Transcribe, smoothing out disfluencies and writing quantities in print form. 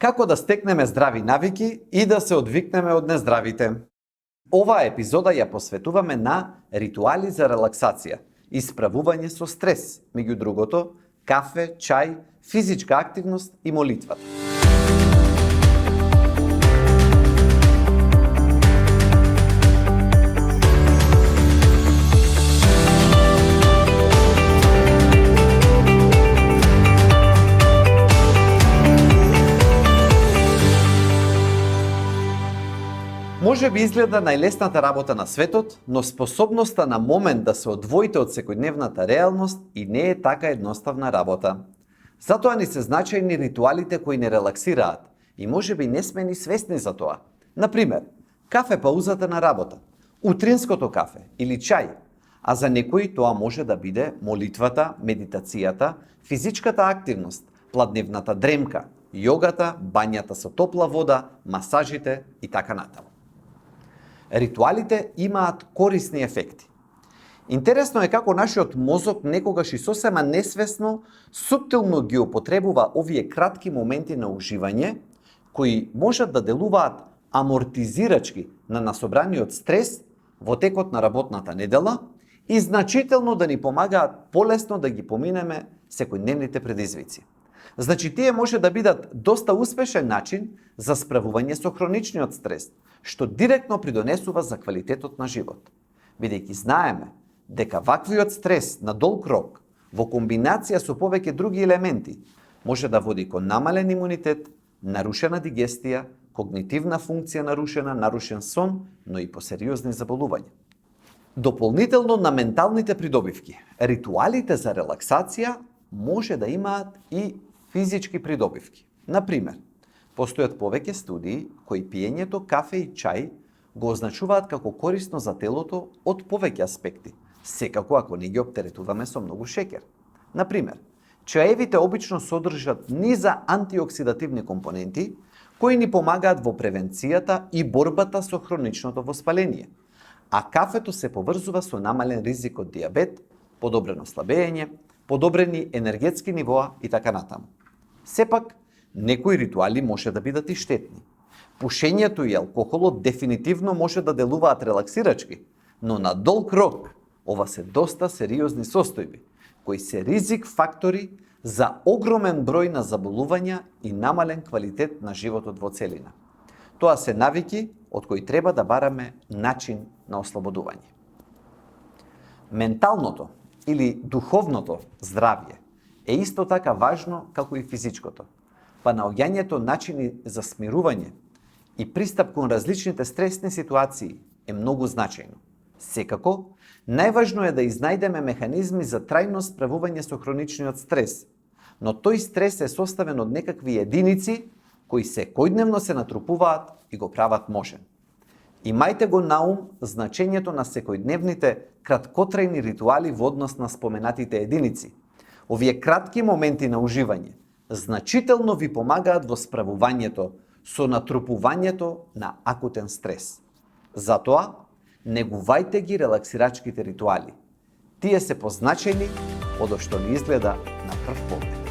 Како да стекнеме здрави навики и да се одвикнеме од нездравите. Оваа епизода ја посветуваме на ритуали за релаксација и справување со стрес, меѓу другото, кафе, чај, физичка активност и молитвата. Може би изгледа најлесната работа на светот, но способноста на момент да се одвоите од секојдневната реалност и не е така едноставна работа. Затоа ни се значајни ритуалите кои не релаксираат и може би не сме ни свесни за тоа. Например, кафе паузата на работа, утринското кафе или чај, а за некои тоа може да биде молитвата, медитацијата, физичката активност, пладневната дремка, јогата, бањата со топла вода, масажите и така натаму. Ритуалите имаат корисни ефекти. Интересно е како нашиот мозок некогаш и сосема несвесно, суптилно ги употребува овие кратки моменти на уживање, кои можат да делуваат амортизирачки на насобраниот стрес во текот на работната недела и значително да ни помагаат полесно да ги поминеме секојдневните предизвици. Значи, тие може да бидат доста успешен начин за справување со хроничниот стрес, што директно придонесува за квалитетот на живот. Бидејќи знаеме дека ваквиот стрес на долг рок, во комбинација со повеќе други елементи, може да води кон намален имунитет, нарушена дигестија, когнитивна функција нарушена, нарушен сон, но и посериозни заболувања. Дополнително на менталните придобивки, ритуалите за релаксација може да имаат и физички придобивки. Например, постојат повеќе студии кои пиењето кафе и чај го означуваат како корисно за телото од повеќе аспекти, секако ако не ги оптеретуваме со многу шеќер. Например, чаевите обично содржат низа антиоксидативни компоненти кои ни помагаат во превенцијата и борбата со хроничното воспаление, а кафето се поврзува со намален ризик од дијабет, подобрено слабење, подобрени енергетски нивоа и така натаму. Сепак, некои ритуали може да бидат и штетни. Пушењето и алкохолот дефинитивно може да делуваат релаксирачки, но на долг рок ова се доста сериозни состојби, кои се ризик фактори за огромен број на заболувања и намален квалитет на животот во целина. Тоа се навики од кои треба да бараме начин на ослободување. Менталното или духовното здравје е исто така важно како и физичкото, па наоѓањето начини за смирување и пристап кон различните стресни ситуации е многу значајно. Секако, најважно е да изнајдеме механизми за трајно справување со хроничниот стрес, но тој стрес е составен од некакви единици кои секојдневно се натрупуваат и го прават можен. Имајте го на ум значењето на секојдневните краткотрајни ритуали во однос на споменатите единици. Овие кратки моменти на уживање значително ви помагаат во справувањето со натрупувањето на акутен стрес. Затоа, негувајте ги релаксирачките ритуали. Тие се позначајни од што ни изгледа на прв поглед.